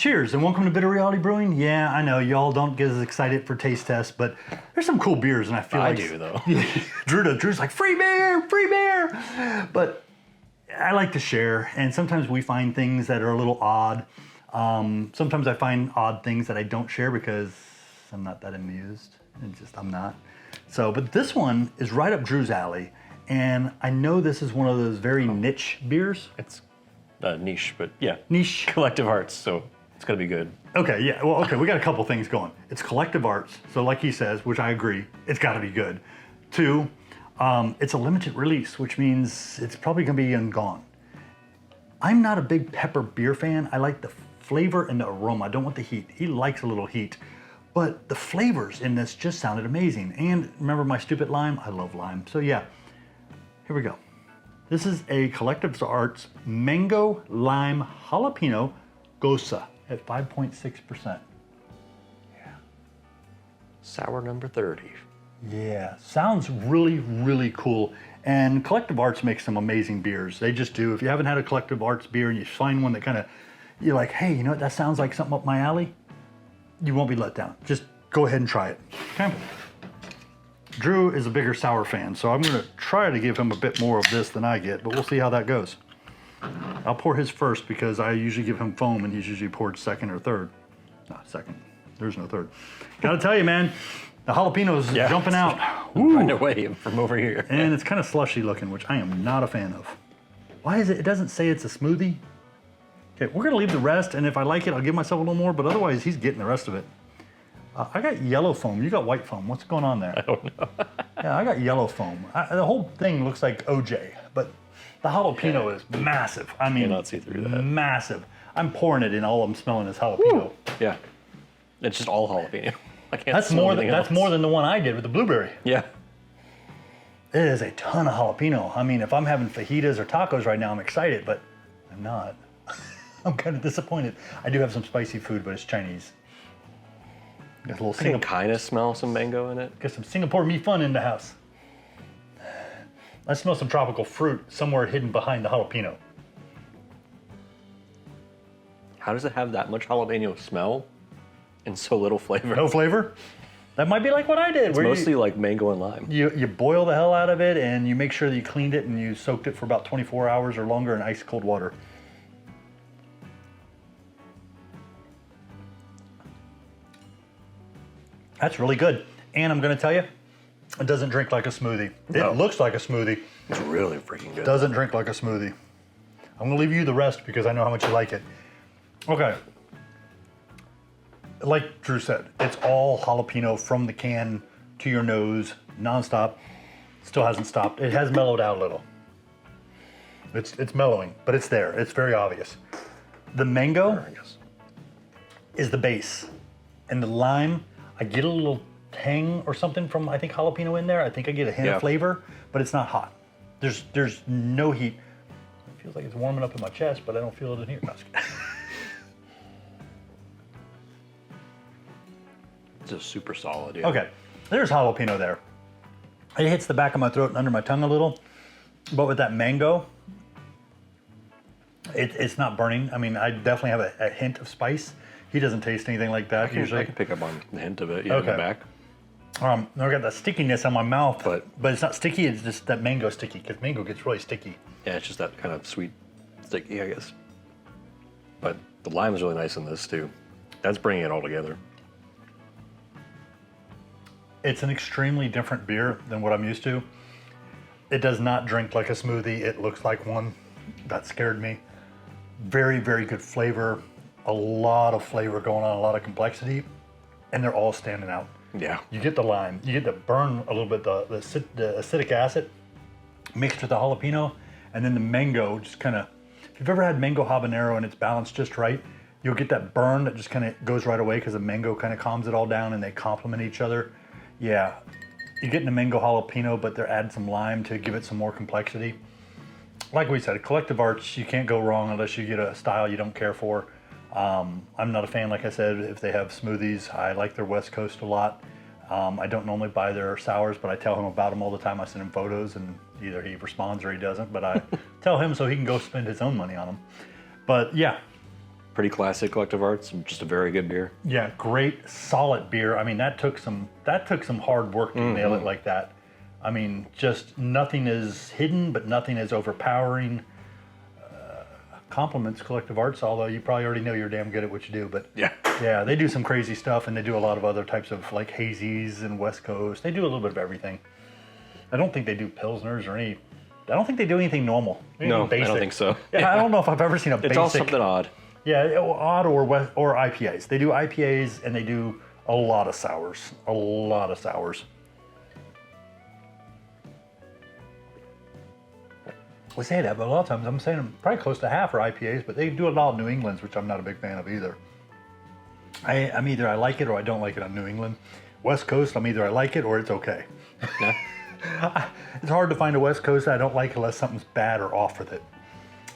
Cheers and welcome to Bitter Reality Brewing. Yeah, I know y'all don't get as excited for taste tests, but there's some cool beers, and I feel like I do though. Drew's like free beer, free beer. But I like to share, and sometimes we find things that are a little odd. Sometimes I find odd things that I don't share because I'm not that amused. I'm not. So, but this one is right up Drew's alley, and I know this is one of those very niche beers. It's niche, but yeah. Niche. Collective Arts, so it's gonna be good. Okay, yeah, well, okay, we got a couple things going. It's Collective Arts, so like he says, which I agree, it's gotta be good. 2, it's a limited release, which means it's probably gonna be gone. I'm not a big pepper beer fan. I like the flavor and the aroma. I don't want the heat. He likes a little heat. But the flavors in this just sounded amazing. And remember my stupid lime? I love lime. So yeah, here we go. This is a Collective Arts Mango Lime Jalapeno Gose at 5.6%. Yeah. Sour number 30. Yeah, sounds really, really cool. And Collective Arts makes some amazing beers. They just do. If you haven't had a Collective Arts beer and you find one that kind of, you're like, hey, you know what, that sounds like something up my alley, you won't be let down. Just go ahead and try it, okay? Drew is a bigger sour fan, so I'm gonna try to give him a bit more of this than I get, but we'll see how that goes. I'll pour his first because I usually give him foam and he's usually poured second or third. No, second, there's no third. Gotta tell you, man, the jalapeno's jumping out. Find a way from over here. And it's kind of slushy looking, which I am not a fan of. Why is it, it doesn't say it's a smoothie? Okay, we're gonna leave the rest, and if I like it, I'll give myself a little more, but otherwise he's getting the rest of it. I got yellow foam, you got white foam. What's going on there? I don't know. Yeah, I got yellow foam. The whole thing looks like OJ, but the jalapeno is massive. I mean, cannot see through that. Massive. I'm pouring it in, all I'm smelling is jalapeno. Woo. Yeah, it's just all jalapeno. I can't That's smell more anything than else. that's more than the one I did with the blueberry. Yeah. It is a ton of jalapeno. I mean, if I'm having fajitas or tacos right now, I'm excited, but I'm not. I'm kind of disappointed. I do have some spicy food, but it's Chinese. Got a little I can kind of smell some mango in it. Get some Singapore mee fun in the house. I smell some tropical fruit somewhere hidden behind the jalapeno. How does it have that much jalapeno smell and so little flavor? No flavor? That might be like what I did. It's mostly like mango and lime. You boil the hell out of it and you make sure that you cleaned it and you soaked it for about 24 hours or longer in ice cold water. That's really good. And I'm gonna tell you, it doesn't drink like a smoothie. No. It looks like a smoothie. It's really freaking good. Doesn't drink like a smoothie. I'm gonna leave you the rest because I know how much you like it. Okay. Like Drew said, it's all jalapeno from the can to your nose, nonstop. Still hasn't stopped. It has mellowed out a little. It's mellowing, but it's there. It's very obvious. The mango is the base, and the lime, I get a little tang or something from, I think, jalapeno in there. I think I get a hint of flavor, but it's not hot. There's no heat. It feels like it's warming up in my chest, but I don't feel it in here. No, It's just super solid. Yeah. okay, there's jalapeno there. It hits the back of my throat and under my tongue a little, but with that mango, it's not burning. I mean, I definitely have a hint of spice. He doesn't taste anything like that usually. I can pick up on the hint of it. Yeah, in the back. I got that stickiness on my mouth, but it's not sticky. It's just that mango sticky because mango gets really sticky. Yeah, it's just that kind of sweet, sticky, I guess. But the lime is really nice in this too. That's bringing it all together. It's an extremely different beer than what I'm used to. It does not drink like a smoothie. It looks like one. That scared me. Very, very good flavor. A lot of flavor going on, a lot of complexity, and they're all standing out. Yeah. You get the lime, you get to burn a little bit the acetic acid mixed with the jalapeno, and then the mango just kind of, if you've ever had mango habanero and it's balanced just right, you'll get that burn that just kind of goes right away because the mango kind of calms it all down and they complement each other. Yeah, you're getting the mango jalapeno, but they're adding some lime to give it some more complexity. Like we said, Collective Arts, you can't go wrong unless you get a style you don't care for. I'm not a fan, like I said, if they have smoothies. I like their West Coast a lot. I don't normally buy their sours, but I tell him about them all the time. I send him photos, and either he responds or he doesn't, but I tell him so he can go spend his own money on them. But yeah, Pretty classic Collective Arts, just a very good beer. Yeah, great, solid beer. I mean, that took some hard work to nail it like that. I mean, just nothing is hidden, but nothing is overpowering. Compliments Collective Arts, although you probably already know you're damn good at what you do. But yeah, they do some crazy stuff, and they do a lot of other types of like hazies and West Coast. They do a little bit of everything. I don't think they do pilsners or any. I don't think they do anything normal. No, basic. I don't think so. Yeah, I don't know if I've ever seen a basic. It's all something odd. Yeah, odd or IPAs. They do IPAs and they do a lot of sours. A lot of sours. We say that, but a lot of times I'm saying probably close to half are IPAs, but they do a lot of New Englands, which I'm not a big fan of either. I'm either I like it or I don't like it on New England. West Coast, I'm either I like it or it's okay. Yeah. It's hard to find a West Coast I don't like unless something's bad or off with it.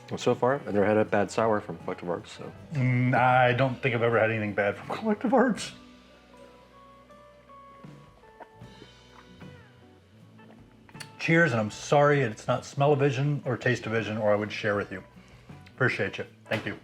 Well, so far, I've never had a bad sour from Collective Arts. So I don't think I've ever had anything bad from Collective Arts. Cheers, and I'm sorry it's not smell-o-vision or taste-o-vision, or I would share with you. Appreciate you. Thank you.